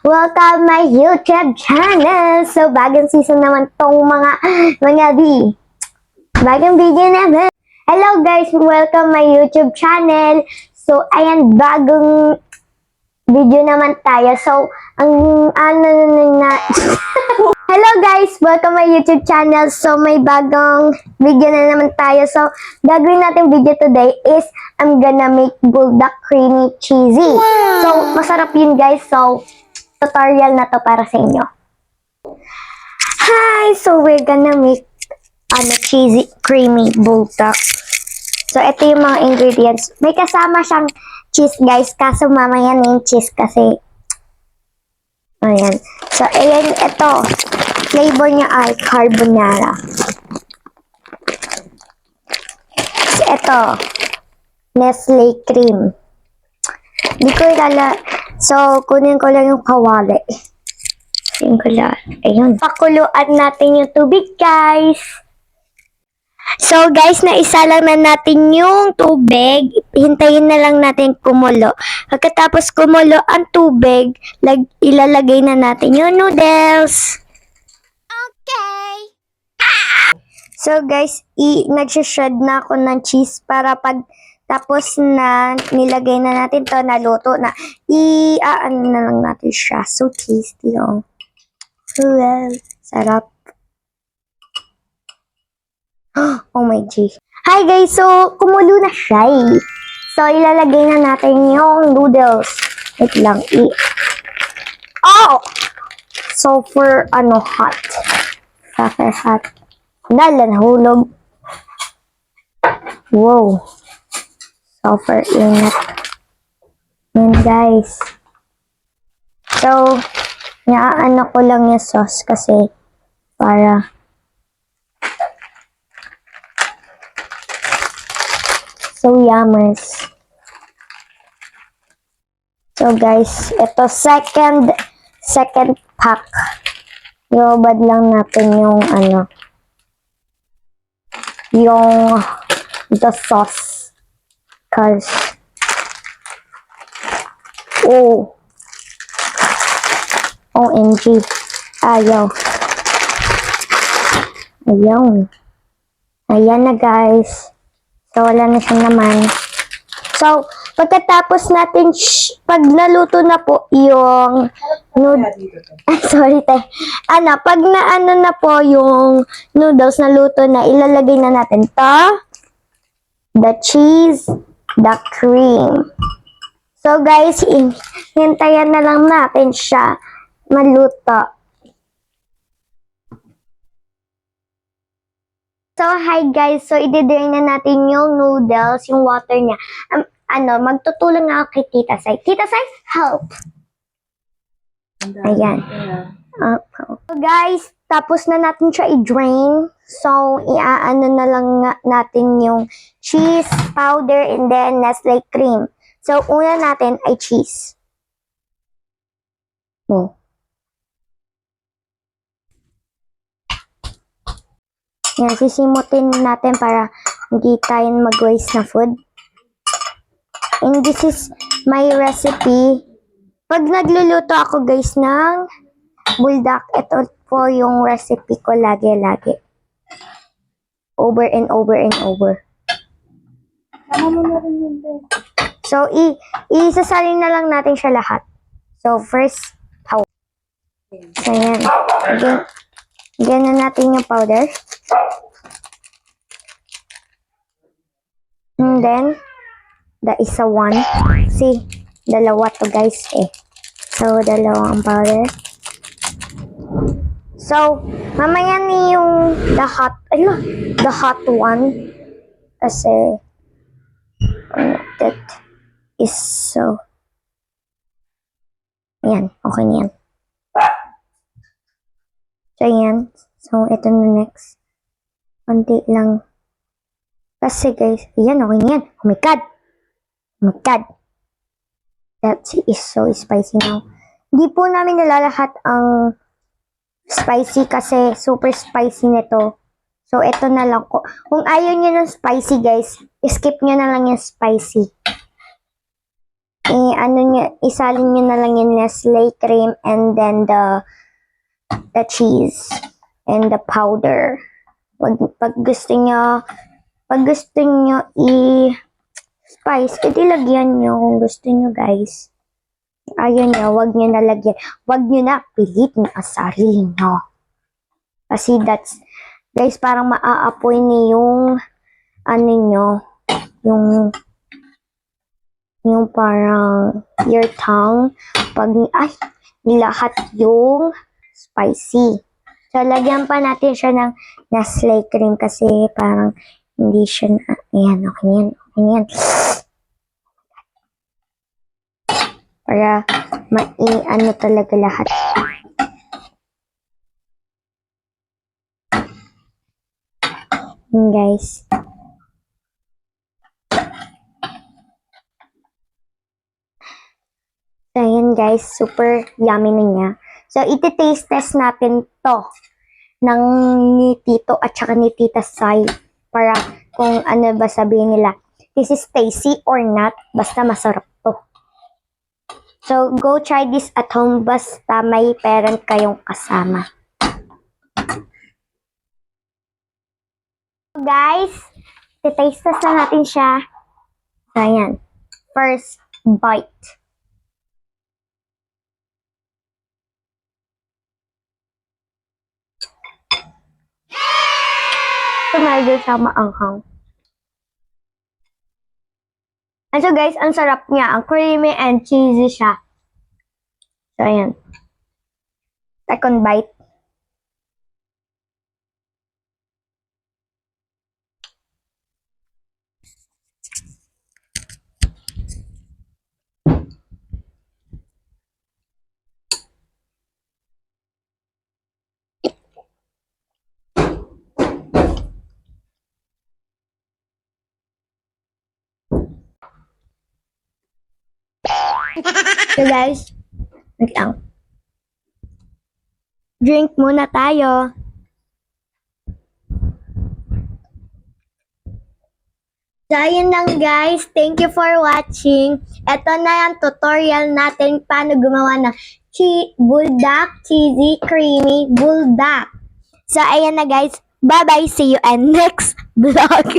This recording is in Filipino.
Welcome my YouTube channel! So, bagong season naman tong mga bagong video naman. Hello guys! Welcome my YouTube channel. So, ayan, bagong video naman tayo. So, Hello guys! Welcome my YouTube channel. So, may bagong video na naman tayo. So, gagawin natin video today is I'm gonna make bulldog creamy cheesy. So, masarap yun guys. So, tutorial na to para sa inyo. Hi! So, we're gonna make cheesy creamy bulldog. So, ito yung mga ingredients. May kasama siyang cheese guys. Kaso mamaya na yung cheese kasi ayan. So, ayan, ito. Flavor niya ay carbonara. So, ito. Nestle cream. Di ko So, kunin ko lang yung kawali. Kunin ko lang. Ayun. Pakuluan natin yung tubig, guys. So, guys, naisa lang na natin yung tubig. Hintayin na lang natin kumulo. Pagkatapos kumulo ang tubig, ilalagay na natin yung noodles. Okay. So, guys, nagsishred na ako ng cheese para pag tapos na nilagay na natin to, naluto na. Ano na lang natin siya. So tasty, oh. Well, sarap. Oh my G. Hi guys, so kumulo na siya eh. So ilalagay na natin yung noodles. Wait lang, super hot. Super hot. Dala nahulog. Wow. Super init. Yun guys. So, naaano ko lang yung sauce kasi para so yummers. So guys, ito second pack. Iubad lang natin yung yung the sauce. Cause OMG. Ayaw. Ayan na guys. So, wala na siyang laman. So, pagkatapos natin, pag naluto na po yung sorry te. Pag na po yung noodles naluto na, ilalagay na natin to, the cheese, the cream. So guys, hintayan na lang natin siya maluto. So hi guys, so i-drain na natin yung noodles, yung water niya. Magtutulong na ako kay Tita Sai. Tita Sai, help! Ayan. So guys, tapos na natin siya i-drain. So, iaano na lang natin yung cheese powder and then Nestle cream. So, una natin ay cheese. Yan, sisimutin natin para hindi tayo mag-waste na food. And this is my recipe. Pag nagluluto ako guys ng bulldog, ito po yung recipe ko lagi-lagi. Over and over and over. So, isasalin na lang natin siya lahat. So, first, powder. So, yan. Again na natin yung powder. And then, the isa one. See, dalawa to guys eh. So, dalawang powder. So, mamaya ni yung the hot one. Kasi, that is so, ayan, okay na yan. So, ayan. So, ito na next. Konti lang. Kasi guys, ayan, okay na yan. Oh my God. Oh my God. That is so spicy now. Hindi po namin nalalahat ang spicy kasi super spicy nito. So, ito na lang. Kung ayaw nyo ng spicy, guys, skip nyo na lang yung spicy. isalin nyo na lang yung Nestle cream and then the cheese and the powder. Pag gusto nyo i-spice, edi lagyan nyo kung gusto nyo, guys. Ayun nyo, wag nyo na lagyan. Wag nyo na pilitin ang sarili nyo. Kasi guys, parang maaapoy niyo yung, yung parang your tongue. Pag, nilahat yung spicy. So, lagyan pa natin siya ng Nestle cream kasi parang hindi siya na, ayan, okay yan. Para talaga lahat. Guys. So, ayan guys, super yummy na niya. So, iti-taste test natin to ng ni Tito at saka ni Tita Sai para kung ano ba sabihin nila. This is tasty or not, basta masarap to. So, go try this at home basta may parent kayong kasama. So, guys, iti-taste test na natin siya. So, ayan. First bite. So, medyo siya maanghang. And so, guys, ang sarap niya. Ang creamy and cheesy siya. So, ayan. Second bite. So guys, wait lang. Drink muna tayo. So ayun lang guys, thank you for watching. Ito na yung tutorial natin paano gumawa ng buldak, cheesy, creamy buldak. So ayan na guys, bye bye, see you and next vlog.